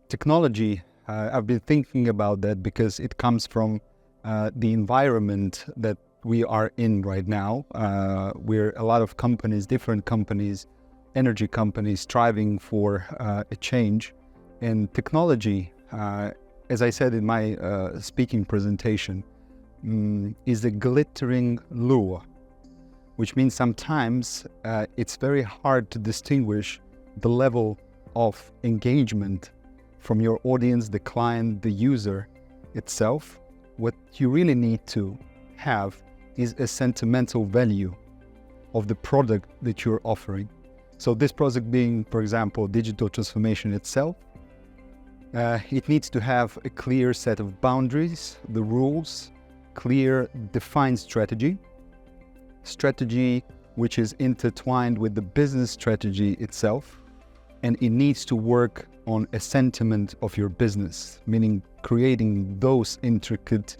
Technology, I've been thinking about that because it comes from the environment that we are in right now. We're a lot of companies, different companies, energy companies striving for a change. And technology, as I said in my speaking presentation, is a glittering lure, which means sometimes it's very hard to distinguish the level of engagement from your audience, the client, the user itself. What you really need to have is a sentimental value of the product that you're offering. So this project being, for example, digital transformation itself, it needs to have a clear set of boundaries, the rules, clear defined strategy which is intertwined with the business strategy itself, and it needs to work on a sentiment of your business, meaning creating those intricate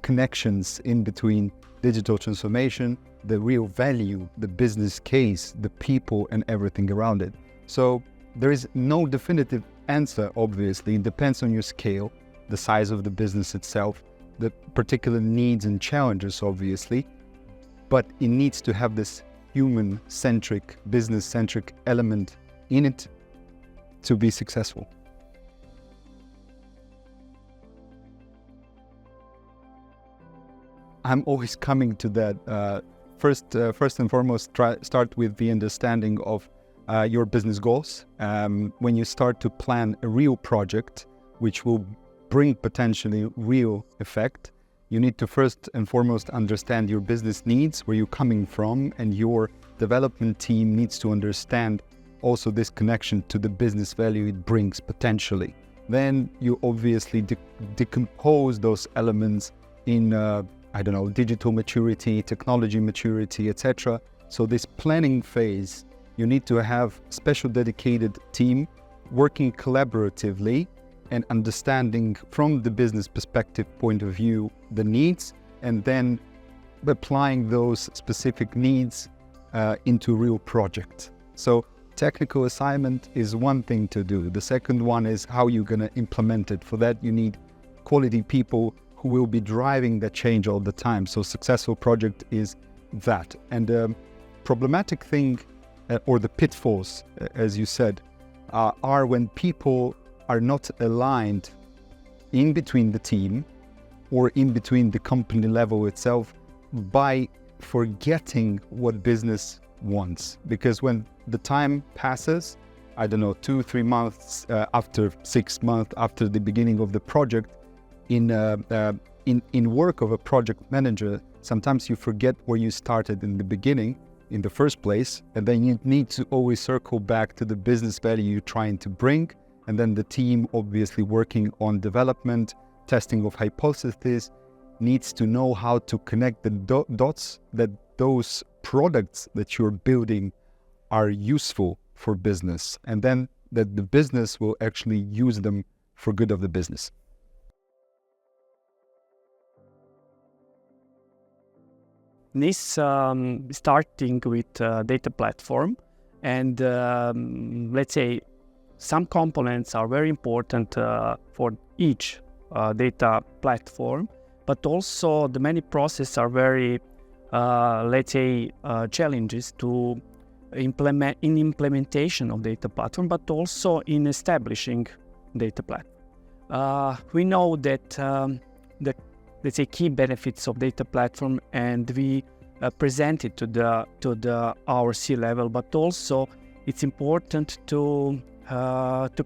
connections in between digital transformation, the real value, the business case, the people and everything around it. So there is no definitive answer, obviously. It depends on your scale, the size of the business itself, the particular needs and challenges, obviously, but it needs to have this human-centric, business-centric element in it to be successful. I'm always coming to that. First and foremost, start with the understanding of your business goals. When you start to plan a real project, which will bring potentially real effect, you need to first and foremost understand your business needs, where you're coming from, and your development team needs to understand also this connection to the business value it brings potentially. Then you obviously decompose those elements in, digital maturity, technology maturity, etc. So this planning phase, you need to have special dedicated team working collaboratively and understanding from the business perspective point of view the needs, and then applying those specific needs into real project. So technical assignment is one thing to do. The second one is how you're going to implement it. For that, you need quality people who will be driving that change all the time. So successful project is that. And the problematic thing, or the pitfalls, as you said, are when people are not aligned in between the team or in between the company level itself by forgetting what business wants. Because when the time passes, 2-3 months after 6 months after the beginning of the project, in work of a project manager, sometimes you forget where you started in the beginning, in the first place, and then you need to always circle back to the business value you're trying to bring, and then the team obviously working on development, testing of hypotheses, needs to know how to connect the dots, that those products that you're building are useful for business, and then that the business will actually use them for good of the business. This starting with data platform, and let's say some components are very important for each data platform, but also the many processes are very challenges to implementation of data platform, but also in establishing data platform. We know that the key benefits of data platform, and we present it to our C-level, but also it's important to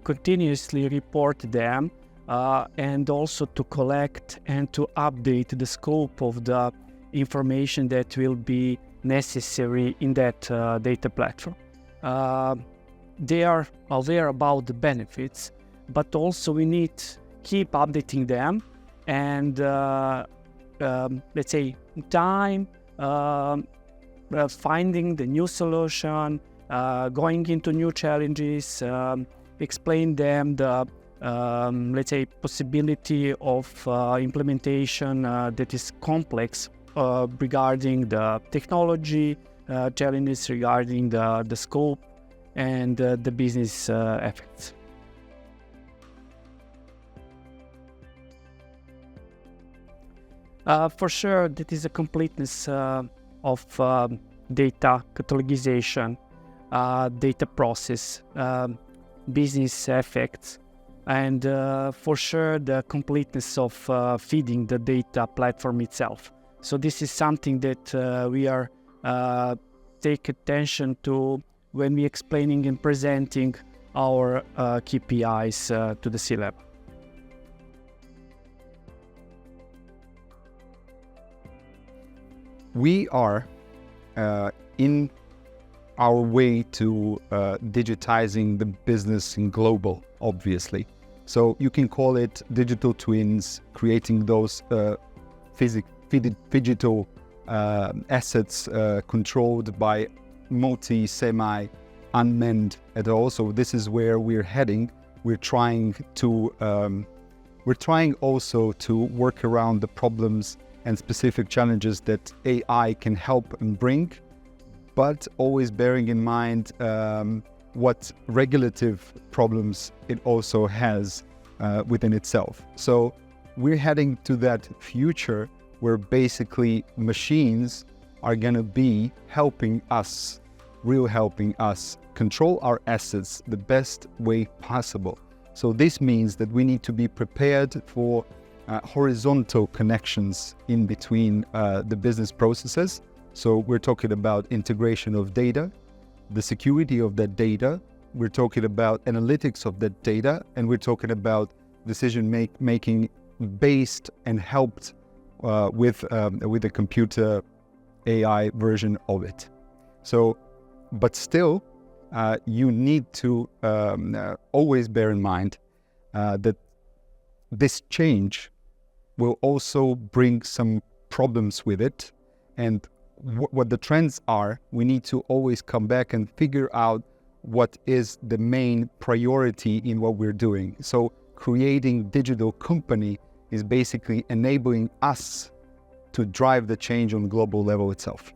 continuously report them and also to collect and to update the scope of the information that will be necessary in that data platform. They are aware about the benefits, but also we need to keep updating them, and time finding the new solution, going into new challenges, explain them the possibility of implementation that is complex regarding the technology, challenges regarding the scope and the business effects. For sure, that is a completeness of data catalogization, data process, business effects, and for sure the completeness of feeding the data platform itself. So this is something that we are take attention to when we explaining and presenting our KPIs to the C-level. We are in our way to digitizing the business in global, obviously. So you can call it digital twins, creating those digital assets controlled by multi, unmanned at all. So this is where we're heading. We're trying also to work around the problems and specific challenges that AI can help and bring, but always bearing in mind what regulative problems it also has within itself. So we're heading to that future where basically machines are going to be helping us control our assets the best way possible. So this means that we need to be prepared for horizontal connections in between the business processes. So we're talking about integration of data, the security of that data, we're talking about analytics of that data, and we're talking about decision making based and helped with a computer AI version of it. So, but still, you need to always bear in mind that this change will also bring some problems with it. And what the trends are, we need to always come back and figure out what is the main priority in what we're doing. So creating digital company is basically enabling us to drive the change on global level itself.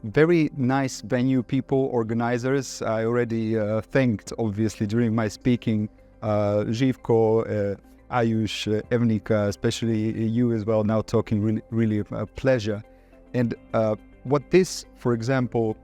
Very nice venue people, organizers. I already thanked, obviously, during my speaking, Živko, Ayush, Evnika, especially you as well, now talking, really a pleasure. And what this, for example,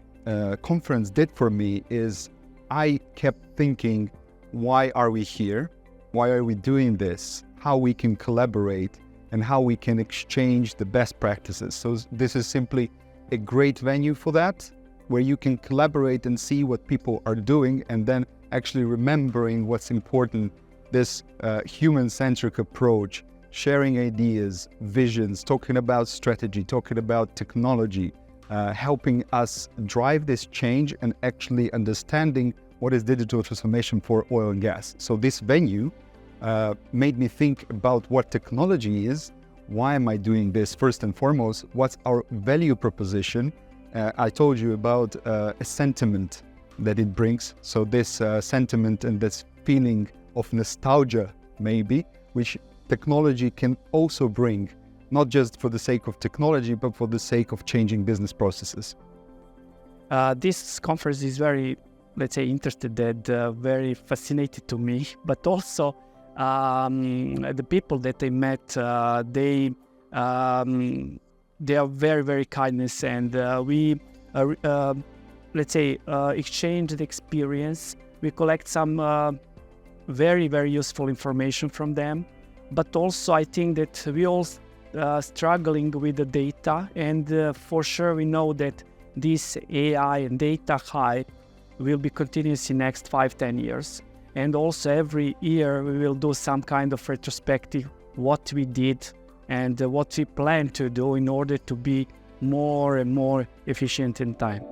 conference did for me is I kept thinking, why are we here? Why are we doing this? How we can collaborate and how we can exchange the best practices. So this is simply a great venue for that, where you can collaborate and see what people are doing and then actually remembering what's important. This human-centric approach, sharing ideas, visions, talking about strategy, talking about technology, helping us drive this change and actually understanding what is digital transformation for oil and gas. So this venue made me think about what technology is. Why am I doing this? First and foremost, what's our value proposition? I told you about a sentiment that it brings. So this sentiment and this feeling of nostalgia, maybe, which technology can also bring, not just for the sake of technology, but for the sake of changing business processes. This conference is very, let's say, interested and very fascinated to me, but also the people that I met, they are very, very kindness, and we, let's say, exchange the experience. We collect some very, very useful information from them, but also I think that we all struggling with the data, and for sure we know that this AI and data hype will be continuous in next 5-10 years. And also every year we will do some kind of retrospective, what we did and what we plan to do in order to be more and more efficient in time.